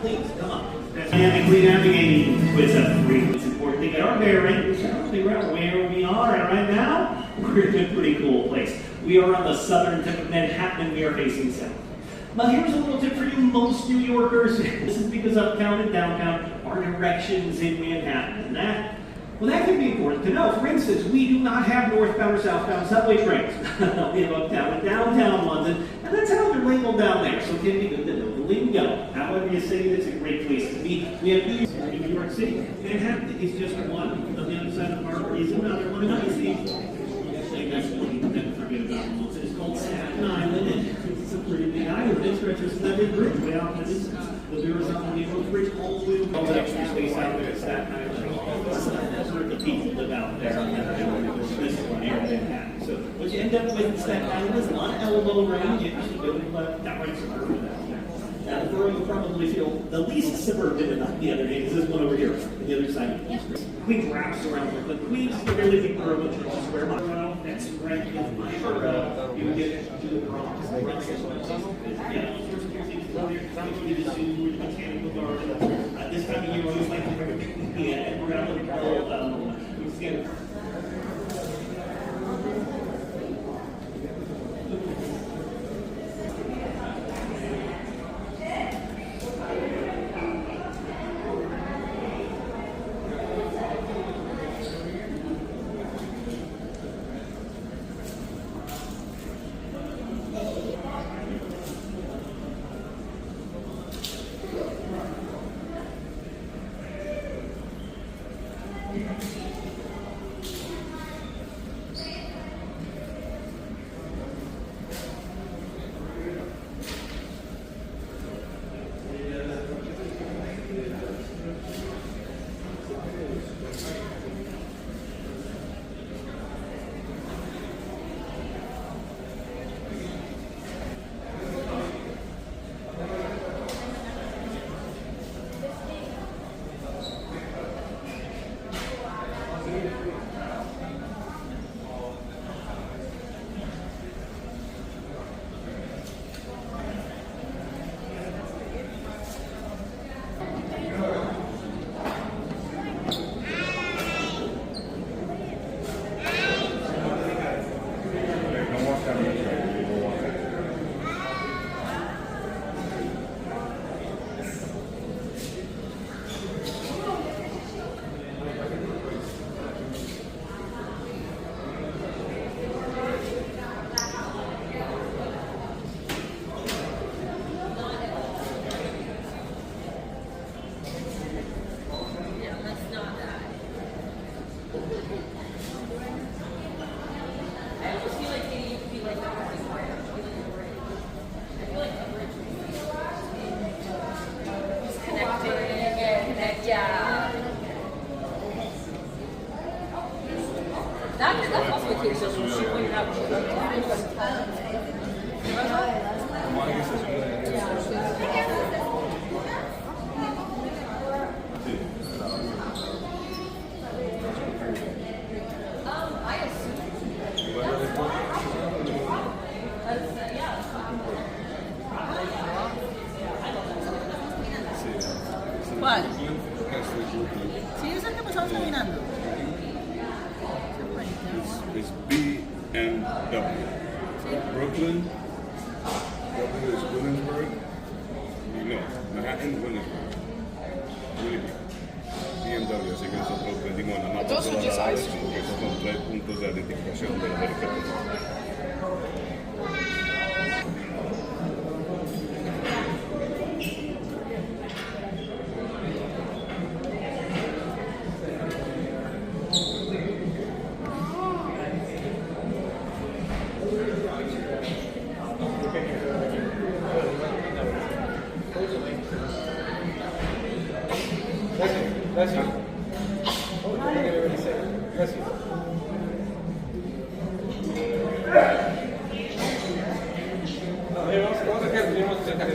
Please, come on. Dynamically navigating with a free. It's important to get our bearings, figure out where we are, and right now, we're in a pretty cool place. We are on the southern tip of Manhattan, and we are facing south. Now here's a little tip for you, most New Yorkers. This is because uptown and downtown are directions in Manhattan, and that can be important to know. For instance, we do not have northbound or southbound subway trains. We have uptown and downtown London, and that's how they're labeled down there, so it can be good to know the lingo. However you say it's a great place to be. We have New York City. Manhattan is just one. On the other side of the harbor is another one. And I see, actually, that's one you never forget about. It's called Staten Island, and it's a pretty big island. It stretches to the big bridge way out in the distance. The Beers on the New Bridge all the way over the extra space out there at Staten Island. That's where the people live out there. This one here in Manhattan. So what you end up with in Staten Island is not elbow range. You actually go to downright suburban. Now, the borough you probably feel the least suburban enough the other day is this one over here, on the other side of the East. Queens wraps around the Queens is a really big borough of Church Square Mile. That's right in my borough. You get to the Bronx. Yeah, all sorts of things. The zoo, the botanical garden. This time of year, we always like to bring and we're going to look at W. Brooklyn. W is Williamsburg. No, Manhattan, Williamsburg. Really big. BMW, así que nosotros prendimos en la mapa Those are todas just las áreas, ice cream. porque esos son 3 puntos de identificación de los aeropuertos. Gracias. Gracias. Vamos a quedar, vamos a sacar.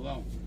saludamos.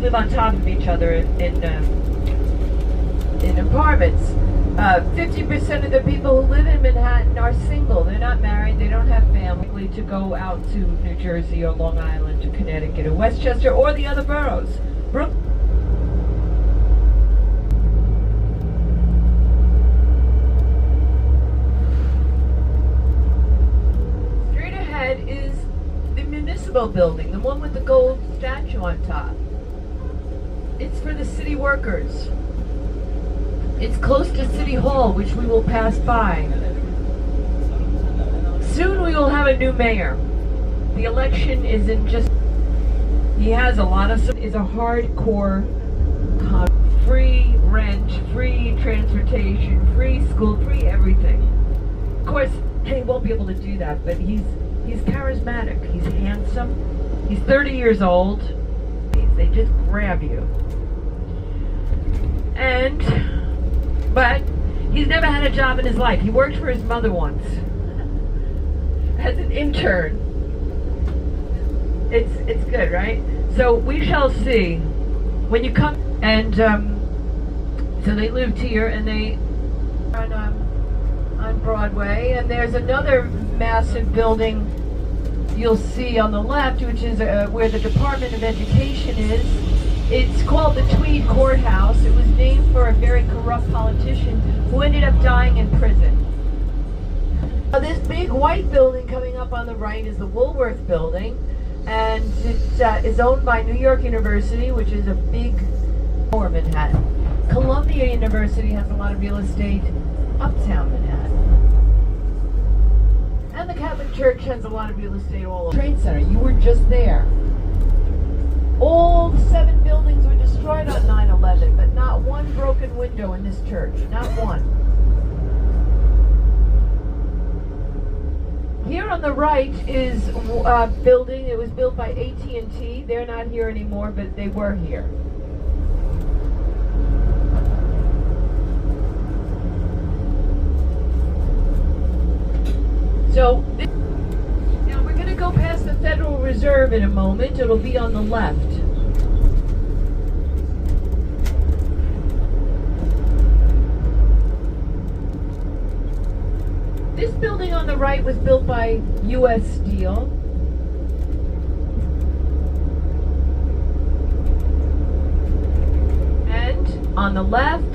We live on top of each other in apartments. 50% of the people who live in Manhattan are single. They're not married. They don't have family to go out to New Jersey or Long Island or Connecticut or Westchester or the other boroughs. Straight ahead is the municipal building, the one with the gold statue on top. It's for the city workers. It's close to City Hall, which we will pass by. Soon we will have a new mayor. The election isn't just... He has a lot of... is a hardcore... free rent, free transportation, free school, free everything. Of course, he won't be able to do that, but he's charismatic. He's handsome. He's 30 years old. They just grab you. But he's never had a job in his life. He worked for his mother once as an intern. It's good, right? So we shall see. When you come, and so they lived here, and they on Broadway, and there's another massive building you'll see on the left, which is where the Department of Education is. It's called the Tweed Courthouse. It was named for a very corrupt politician who ended up dying in prison. This big white building coming up on the right is the Woolworth Building, and it is owned by New York University, which is a big lower Manhattan. Columbia University has a lot of real estate uptown Manhattan. And the Catholic Church has a lot of real estate all over. Trade Center, you were just there. All 7 buildings were destroyed on 9/11, but not one broken window in this church. Not one. Here on the right is a building. It was built by AT&T. They're not here anymore, but they were here. So, now we're going to go past the Federal Reserve in a moment. It'll be on the left. This building on the right was built by U.S. Steel. And on the left,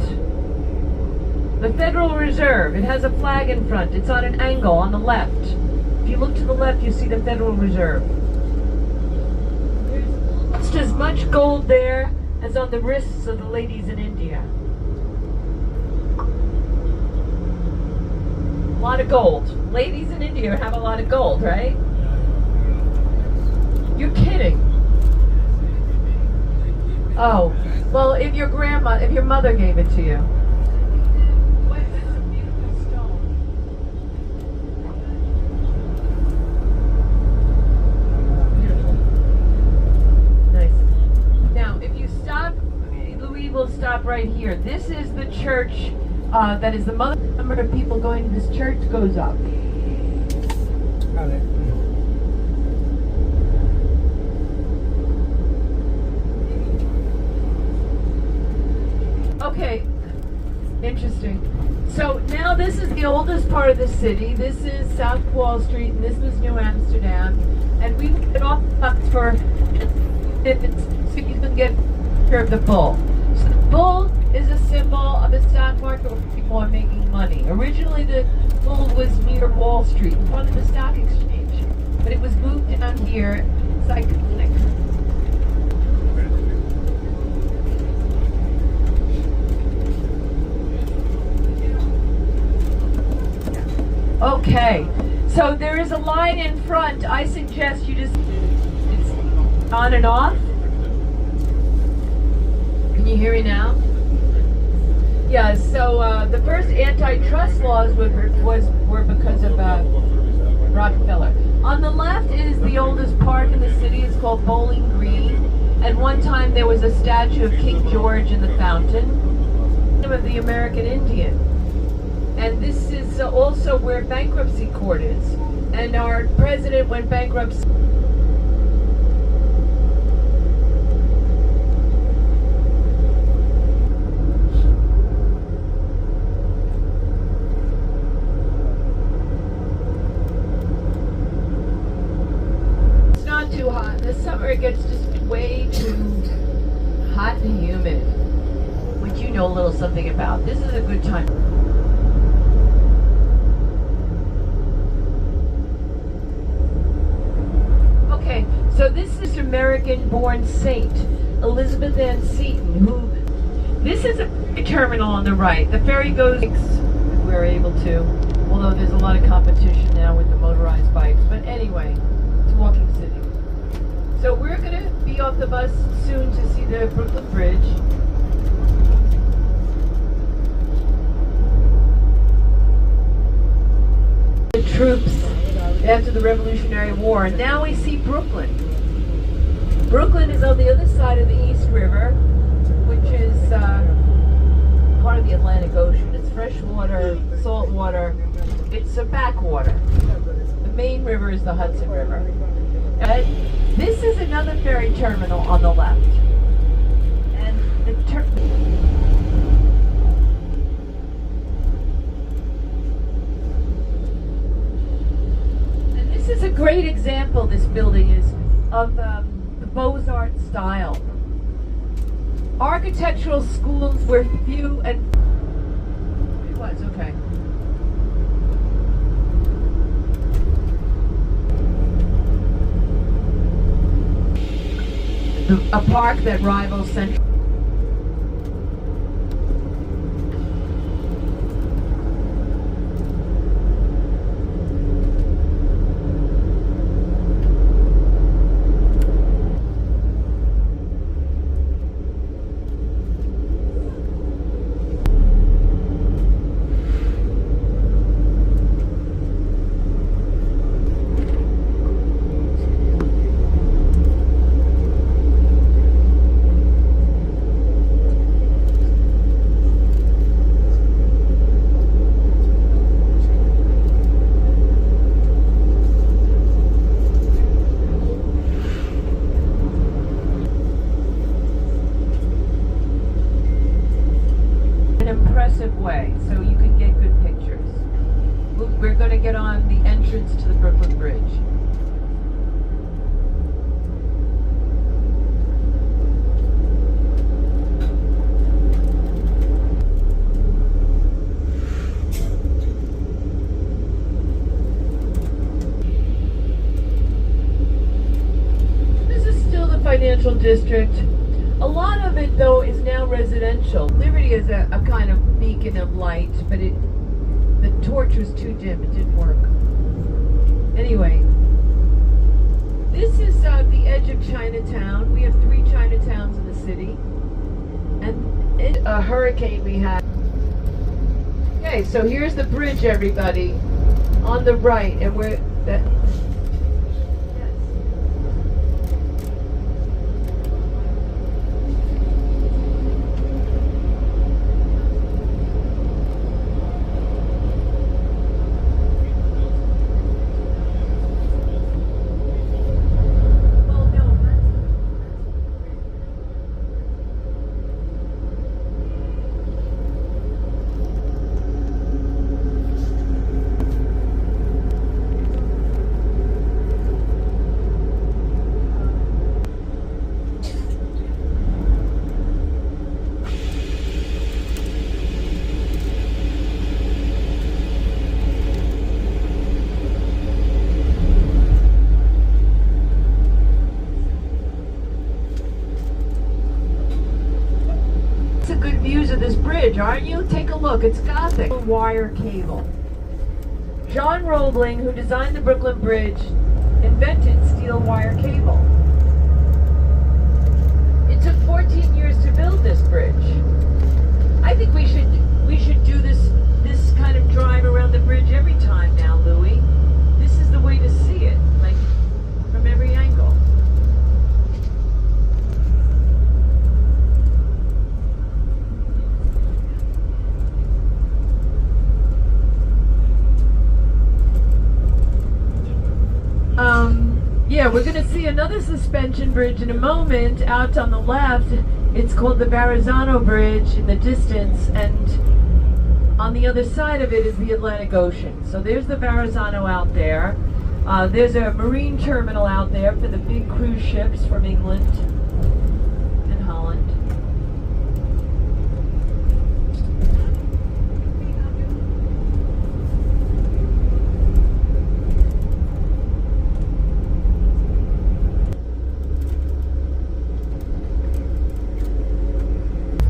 the Federal Reserve. It has a flag in front. It's on an angle on the left. If you look to the left, you see the Federal Reserve. There's just as much gold there as on the wrists of the ladies in India. A lot of gold. Ladies in India have a lot of gold, right? You're kidding. Oh, well, if your mother gave it to you. We'll stop right here. This is the church that is the mother number of people going to this church goes up. Okay, interesting. So now this is the oldest part of the city. This is South Wall Street, and this was New Amsterdam. And we get off for so you can get a picture of the bull. So the bull is a symbol of the stock market where people are making money. Originally, the bull was near Wall Street, in front of the stock exchange, but it was moved down here. It's iconic. Okay, so there is a line in front. I suggest you just, it's on and off. Can you hear me now? Yeah, so the first antitrust laws were because of Rockefeller. On the left is the oldest park in the city. It's called Bowling Green. At one time there was a statue of King George in the fountain, of the American Indian. And this is also where bankruptcy court is. And our president went bankrupt. It's not too hot. This summer it gets just way too hot and humid, which you know a little something about. This is a good time. So this is American-born saint, Elizabeth Ann Seton, who, this is a terminal on the right. The ferry goes, if we're able to, although there's a lot of competition now with the motorized bikes. But anyway, it's walking city. So we're going to be off the bus soon to see the Brooklyn Bridge. The troops after the Revolutionary War, and now we see Brooklyn. Brooklyn is on the other side of the East River, which is part of the Atlantic Ocean. It's fresh water, salt water. It's a backwater. The main river is the Hudson River. And this is another ferry terminal on the left. And the this is a great example, this building is, of the Beaux-Arts style. Architectural schools were few and... It was, okay. A park that rivals Central. Way, so you can get good pictures. We're going to get on the entrance to the Brooklyn Bridge. This is still the financial district. A lot of it, though, is now residential. Liberty is a kind of beacon of light, but the torch was too dim. It didn't work. Anyway, this is the edge of Chinatown. We have 3 Chinatowns in the city. And it's a hurricane we had. Okay, so here's the bridge, everybody, on the right. And we're... look, it's Gothic. Wire cable. John Roebling, who designed the Brooklyn Bridge, invented steel wire cable. It took 14 years to build this bridge. I think we should do this kind of drive around the bridge every time now, Louis. This is the way to see it, like from every angle. Yeah, we're going to see another suspension bridge in a moment out on the left. It's called the Verrazano Bridge in the distance, and on the other side of it is the Atlantic Ocean. So there's the Verrazano out there. There's a marine terminal out there for the big cruise ships from England and Holland.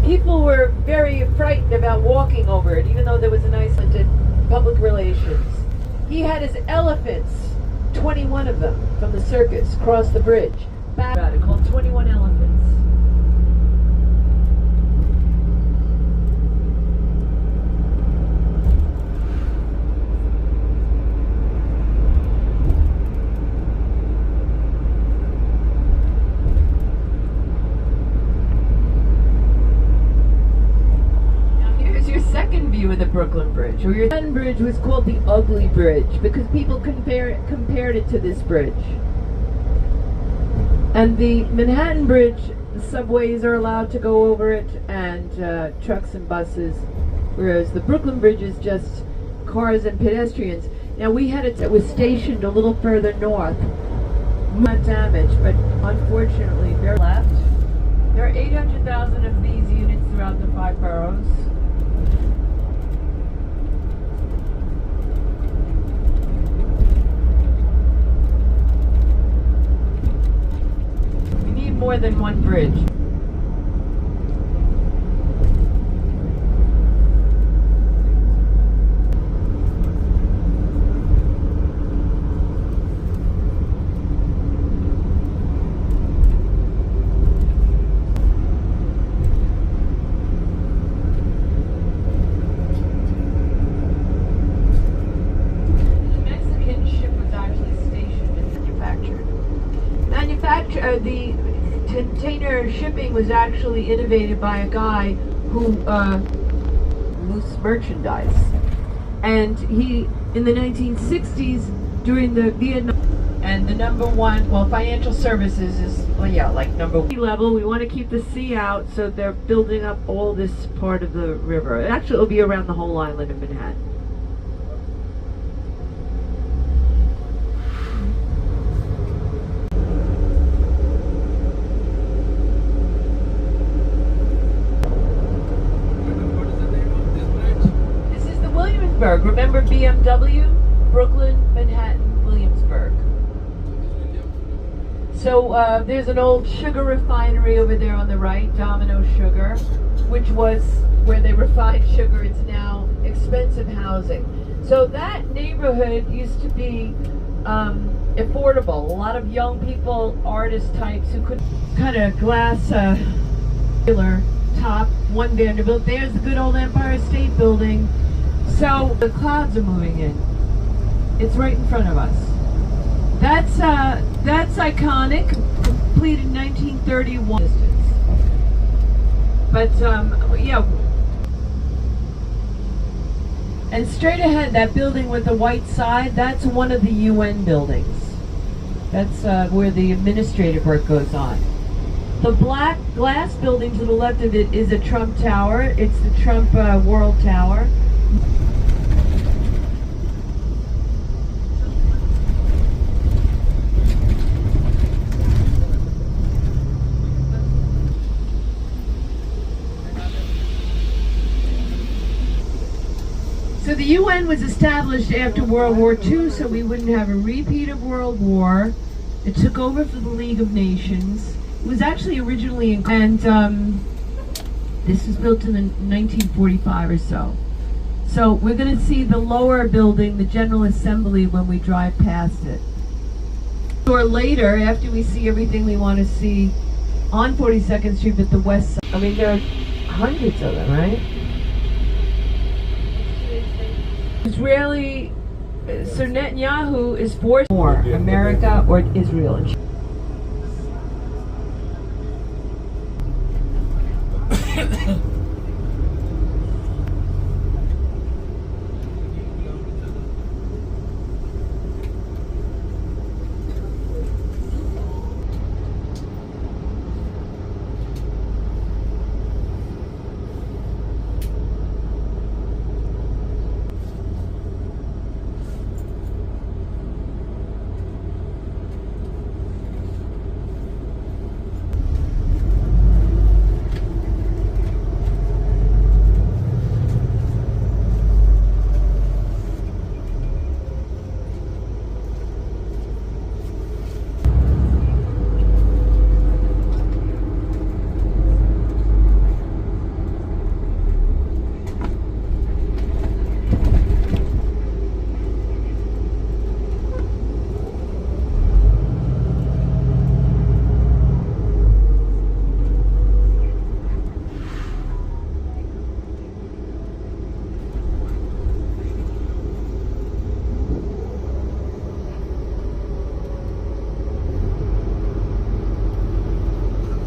People were very frightened about walking over it, even though there was an Icelandic public relations. He had his elephants, 21 of them, from the circus, cross the bridge. Back about it, called 21 Elephants. View of the Brooklyn Bridge, or your Manhattan Bridge was called the Ugly Bridge because people compared it to this bridge. And the Manhattan Bridge, the subways are allowed to go over it, and trucks and buses, whereas the Brooklyn Bridge is just cars and pedestrians. Now we had it that was stationed a little further north, not damaged, but unfortunately they're left. There are 800,000 of these units throughout the 5 boroughs. More than one bridge. The Mexican ship was actually stationed and manufactured. The container shipping was actually innovated by a guy who loose merchandise, and he in the 1960s during the Vietnam, and the number one, well, financial services is, well, yeah, like number one level. We want to keep the sea out, so they're building up all this part of the river. Actually, it'll be around the whole island of Manhattan. Remember BMW? Brooklyn, Manhattan, Williamsburg. So there's an old sugar refinery over there on the right, Domino Sugar, which was where they refined sugar. It's now expensive housing. So that neighborhood used to be affordable. A lot of young people, artist types who could kind of glass top, one Vanderbilt. There's the good old Empire State Building. So the clouds are moving in. It's right in front of us. That's iconic. Completed in 1931. But yeah. And straight ahead, that building with the white side, that's one of the UN buildings. That's where the administrative work goes on. The black glass building to the left of it is a Trump Tower. It's the Trump World Tower. So the UN was established after World War II, so we wouldn't have a repeat of World War. It took over for the League of Nations. It was actually originally, and this was built in 1945 or so. So we're going to see the lower building, the General Assembly, when we drive past it. Or later, after we see everything we want to see on 42nd Street at the west side. I mean, there are hundreds of them, right? Israeli, Sir Netanyahu is for more America or Israel.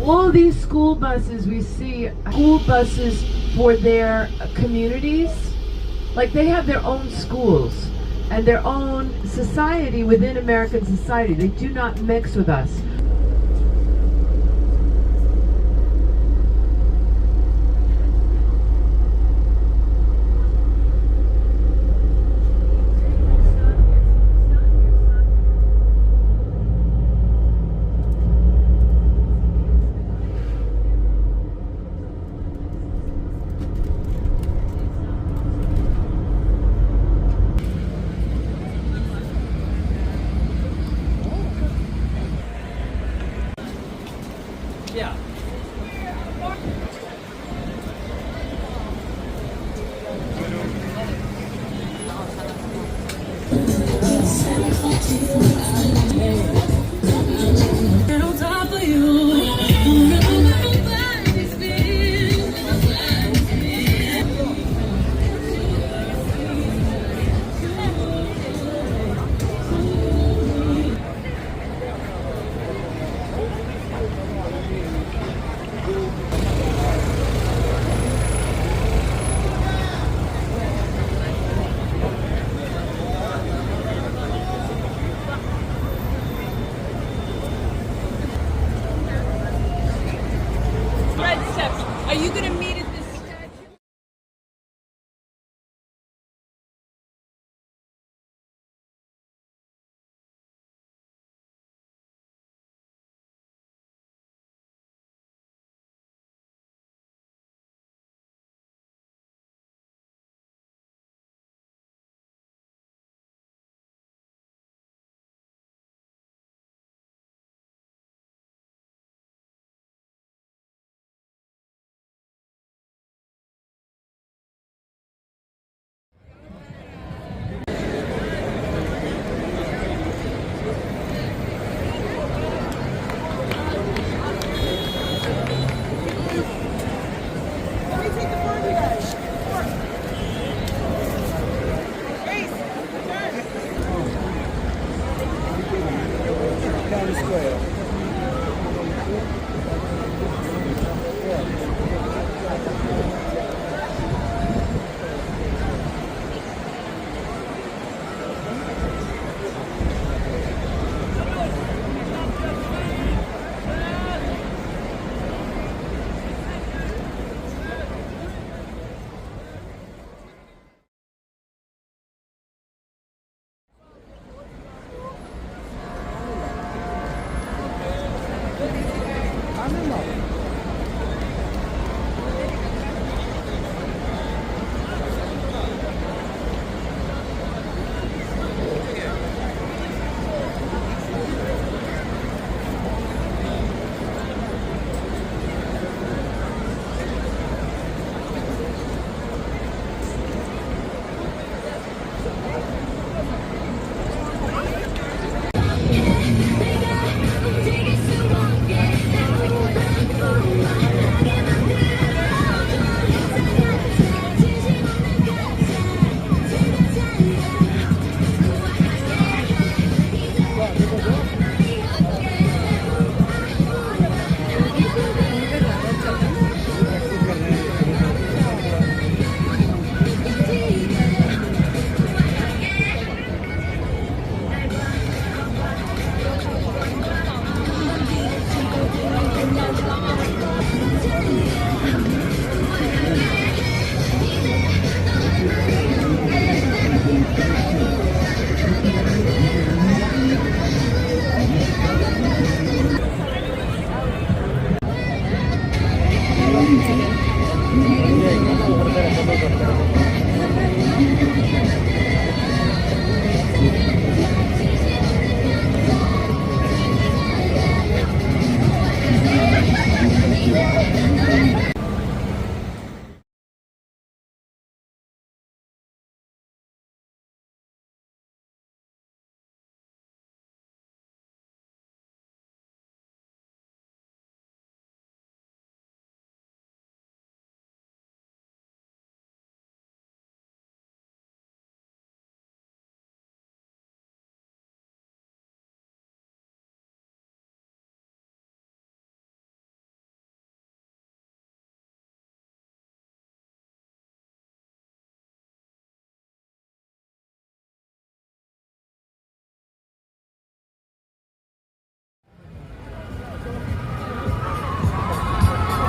All these school buses we see, school buses for their communities, like they have their own schools and their own society within American society. They do not mix with us. Satisfaction.